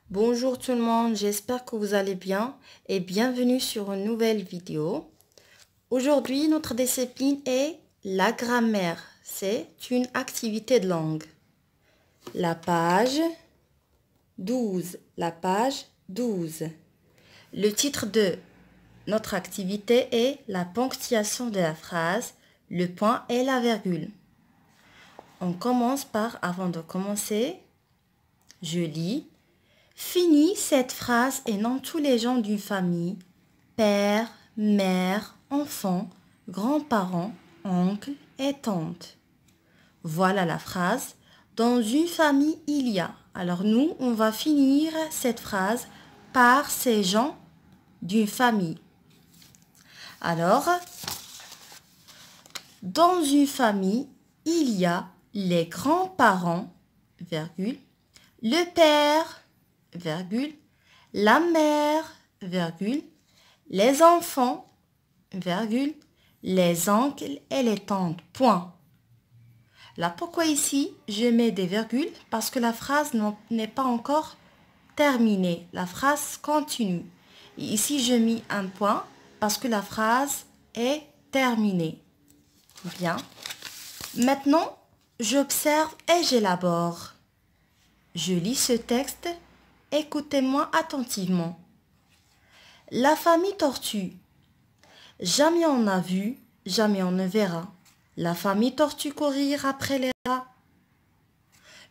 Bonjour tout le monde, j'espère que vous allez bien et bienvenue sur une nouvelle vidéo. Aujourd'hui, notre discipline est la grammaire. C'est une activité de langue. La page 12. La page 12. Le titre de notre activité est la ponctuation de la phrase, le point et la virgule. On commence par, avant de commencer, je lis. Finis cette phrase et nomme tous les gens d'une famille, père, mère, enfant, grands-parents, oncles et tantes. Voilà la phrase. Dans une famille, il y a. Alors nous, on va finir cette phrase par ces gens d'une famille. Alors, dans une famille, il y a les grands-parents, virgule, le père, virgule, la mère, virgule, les enfants, virgule, les oncles et les tantes, point. Là, pourquoi ici, je mets des virgules? Parce que la phrase n'est pas encore terminée. La phrase continue. Et ici, je mets un point parce que la phrase est terminée. Bien. Maintenant, j'observe et j'élabore. Je lis ce texte. Écoutez-moi attentivement. La famille tortue. Jamais on n'a vu, jamais on ne verra. La famille tortue courir après les rats.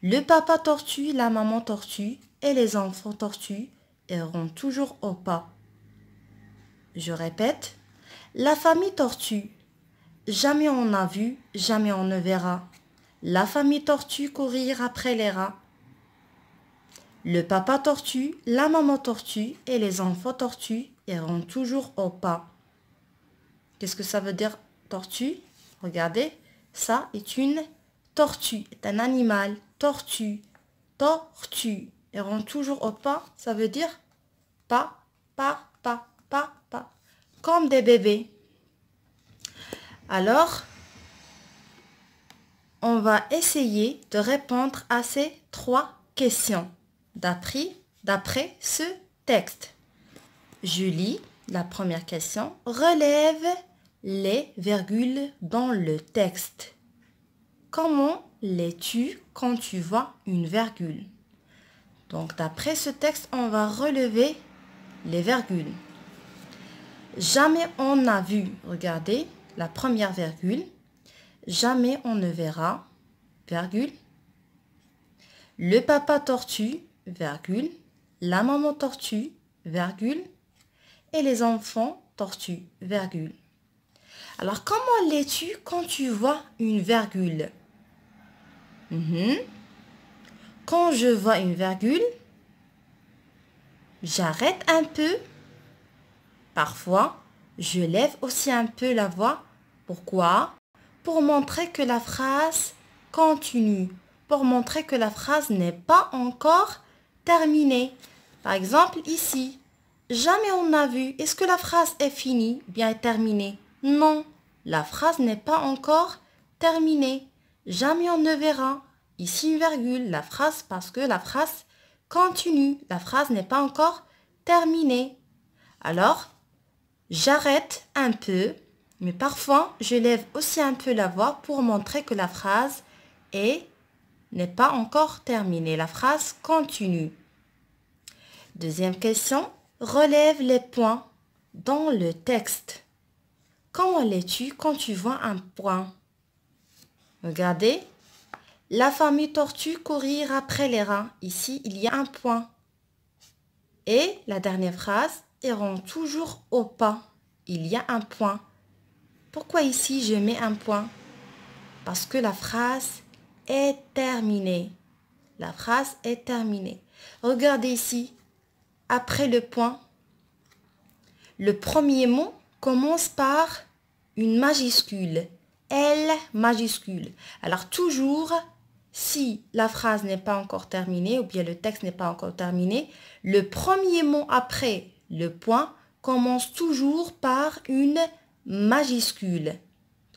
Le papa tortue, la maman tortue et les enfants tortues iront toujours au pas. Je répète. La famille tortue. Jamais on n'a vu, jamais on ne verra. La famille tortue courir après les rats. Le papa tortue, la maman tortue et les enfants tortues iront toujours au pas. Qu'est-ce que ça veut dire tortue? Regardez, ça est une tortue, est un animal, tortue, tortue. Iront toujours au pas, ça veut dire pas, pas, pas, pas, pas. Comme des bébés. Alors, on va essayer de répondre à ces 3 questions d'après ce texte. Je lis la première question. Relève les virgules dans le texte. Comment les-tu quand tu vois une virgule? Donc, d'après ce texte, on va relever les virgules. Jamais on n'a vu. Regardez la première virgule. Jamais on ne verra. Virgule. Le papa tortue. Virgule. La maman tortue. Virgule. Et les enfants tortues. Virgule. Alors, comment l'es-tu quand tu vois une virgule? Quand je vois une virgule, j'arrête un peu. Parfois, je lève aussi un peu la voix. Pourquoi? Pour montrer que la phrase continue. Pour montrer que la phrase n'est pas encore terminée. Par exemple, ici. Jamais on n'a vu. Est-ce que la phrase est finie, bien est terminée? Non, la phrase n'est pas encore terminée. Jamais on ne verra. Ici une virgule, la phrase parce que la phrase continue. La phrase n'est pas encore terminée. Alors, j'arrête un peu, mais parfois je lève aussi un peu la voix pour montrer que la phrase n'est pas encore terminée. La phrase continue. Deuxième question. Relève les points dans le texte. Comment l'es-tu quand tu vois un point? Regardez. La famille tortue courir après les rats. Ici, il y a un point. Et la dernière phrase, iront toujours au pas. Il y a un point. Pourquoi ici je mets un point? Parce que la phrase est terminée. La phrase est terminée. Regardez ici. Après le point, le premier mot commence par une majuscule. L majuscule. Alors toujours, si la phrase n'est pas encore terminée ou bien le texte n'est pas encore terminé, le premier mot après le point commence toujours par une majuscule.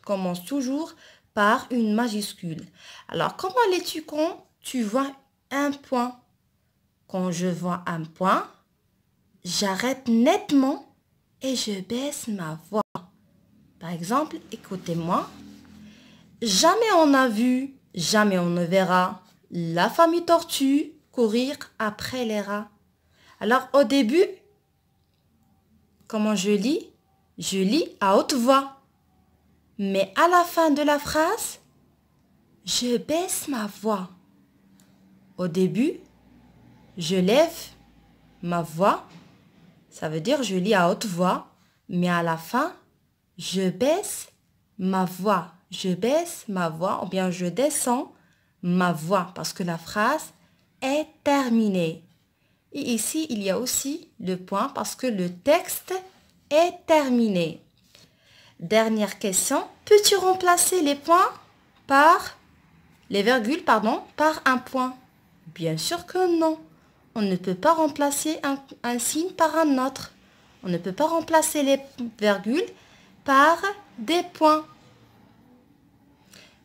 Commence toujours par une majuscule. Alors, comment l'es-tu quand tu vois un point? Quand je vois un point, j'arrête nettement et je baisse ma voix. Par exemple, écoutez-moi. Jamais on n'a vu, jamais on ne verra la famille tortue courir après les rats. Alors au début, comment je lis? Je lis à haute voix. Mais à la fin de la phrase, je baisse ma voix. Au début, je lève ma voix. Ça veut dire je lis à haute voix. Mais à la fin, je baisse ma voix. Je baisse ma voix ou bien je descends ma voix parce que la phrase est terminée. Et ici, il y a aussi le point parce que le texte est terminé. Dernière question. Peux-tu remplacer les points par les virgules, pardon, par un point? Bien sûr que non. On ne peut pas remplacer un signe par un autre. On ne peut pas remplacer les virgules par des points.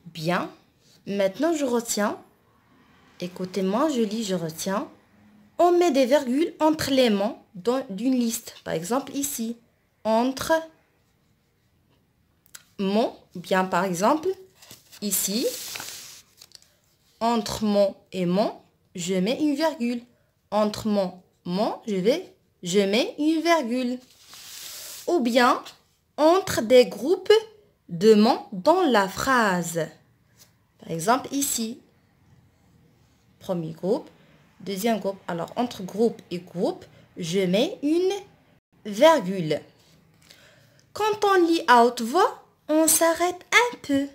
Bien. Maintenant, je retiens. Écoutez-moi, je lis, je retiens. On met des virgules entre les mots d'une liste. Par exemple, ici. Entre mots. Bien, par exemple, ici. Entre mot et mot, je mets une virgule. Entre mot, je mets une virgule. Ou bien, entre des groupes de mots dans la phrase. Par exemple, ici. Premier groupe, deuxième groupe. Alors, entre groupe et groupe, je mets une virgule. Quand on lit à haute voix, on s'arrête un peu.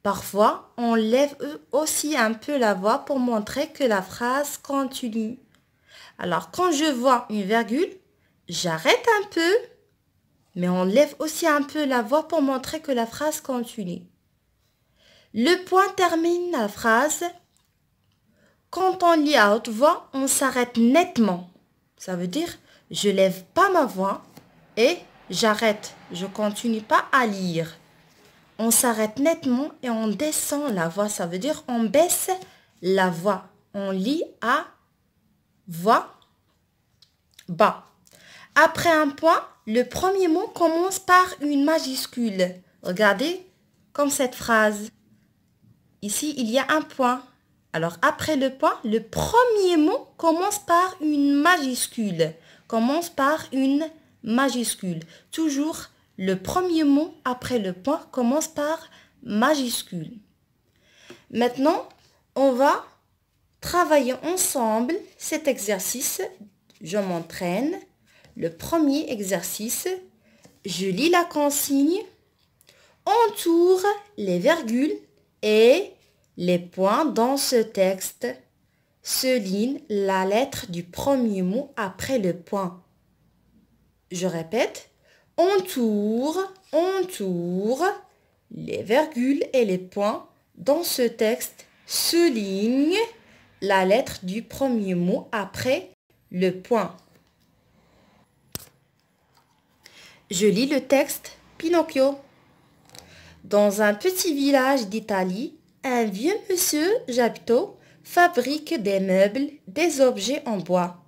Parfois, on lève aussi un peu la voix pour montrer que la phrase continue. Alors, quand je vois une virgule, j'arrête un peu, mais on lève aussi un peu la voix pour montrer que la phrase continue. Le point termine la phrase. Quand on lit à haute voix, on s'arrête nettement. Ça veut dire, je lève pas ma voix et j'arrête. Je continue pas à lire. On s'arrête nettement et on descend la voix. Ça veut dire on baisse la voix. On lit à voix bas. Après un point, le premier mot commence par une majuscule. Regardez comme cette phrase. Ici, il y a un point. Alors après le point, le premier mot commence par une majuscule. Commence par une majuscule. Toujours le premier mot après le point commence par majuscule. Maintenant, on va travailler ensemble cet exercice. Je m'entraîne. Le premier exercice, je lis la consigne, entoure les virgules et les points dans ce texte. Souligne la lettre du premier mot après le point. Je répète. Entoure les virgules et les points dans ce texte. Souligne la lettre du premier mot après le point. Je lis le texte. Pinocchio. Dans un petit village d'Italie, un vieux monsieur Geppetto fabrique des meubles, des objets en bois.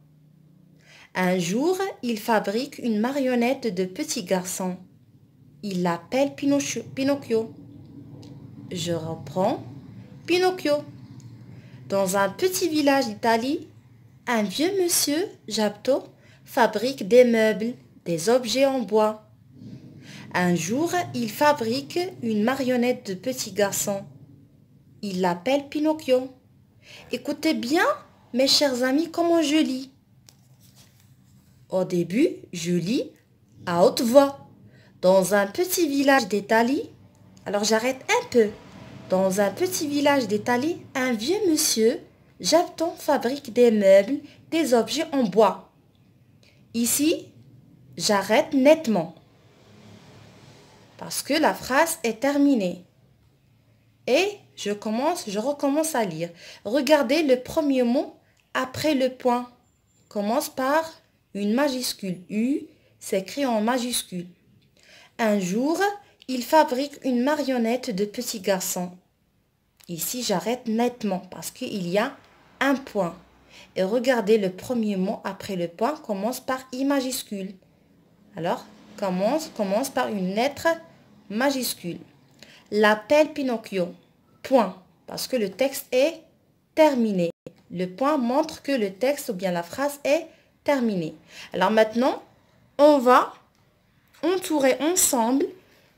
Un jour, il fabrique une marionnette de petit garçon. Il l'appelle Pinocchio. Je reprends. Pinocchio. Dans un petit village d'Italie, un vieux monsieur Geppetto fabrique des meubles, des objets en bois. Un jour, il fabrique une marionnette de petit garçon. Il l'appelle Pinocchio. Écoutez bien, mes chers amis, comment je lis. Au début, je lis à haute voix. Dans un petit village d'Italie, alors j'arrête un peu. Dans un petit village d'Italie, un vieux monsieur, Geppetto, fabrique des meubles, des objets en bois. Ici, j'arrête nettement. Parce que la phrase est terminée. Et je recommence à lire. Regardez le premier mot après le point. Commence par une majuscule. U s'écrit en majuscule. Un jour, il fabrique une marionnette de petit garçon. Ici, j'arrête nettement parce qu'il y a un point. Et regardez, le premier mot après le point commence par I majuscule. Alors, commence par une lettre majuscule. L'appelle Pinocchio. Point. Parce que le texte est terminé. Le point montre que le texte ou bien la phrase est terminée. Alors maintenant, on va entourer ensemble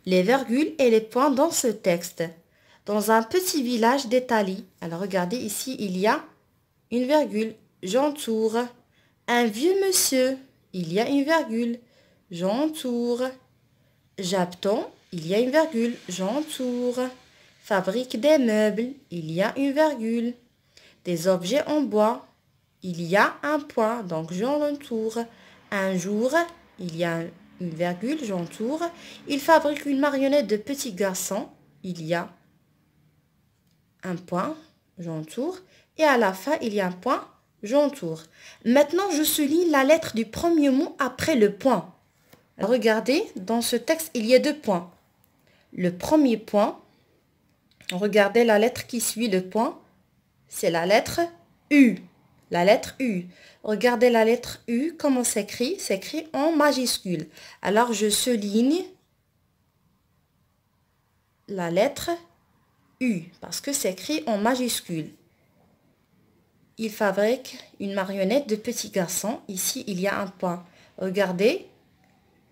les virgules et les points dans ce texte. Dans un petit village d'Italie. Alors regardez ici, il y a une virgule. J'entoure. Un vieux monsieur. Il y a une virgule. J'entoure. J'attends. Il y a une virgule. J'entoure. Fabrique des meubles. Il y a une virgule. Des objets en bois. Il y a un point. Donc j'entoure. Un jour. Il y a une virgule. J'entoure. Il fabrique une marionnette de petits garçons. Il y a un point. J'entoure. Et à la fin, il y a un point. J'entoure. Maintenant, je souligne la lettre du premier mot après le point. Regardez, dans ce texte, il y a 2 points. Le premier point, regardez la lettre qui suit le point, c'est la lettre U. La lettre U. Regardez la lettre U, comment s'écrit? S'écrit en majuscule. Alors, je souligne la lettre U, parce que c'est écrit en majuscule. Il fabrique une marionnette de petits garçons. Ici, il y a un point. Regardez,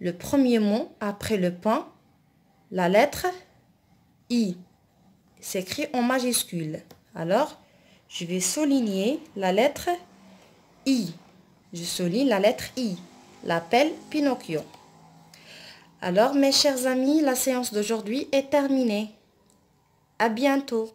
le premier mot après le point, la lettre I. C'est écrit en majuscule. Alors, je vais souligner la lettre I. Je souligne la lettre I. L'appelle Pinocchio. Alors, mes chers amis, la séance d'aujourd'hui est terminée. À bientôt.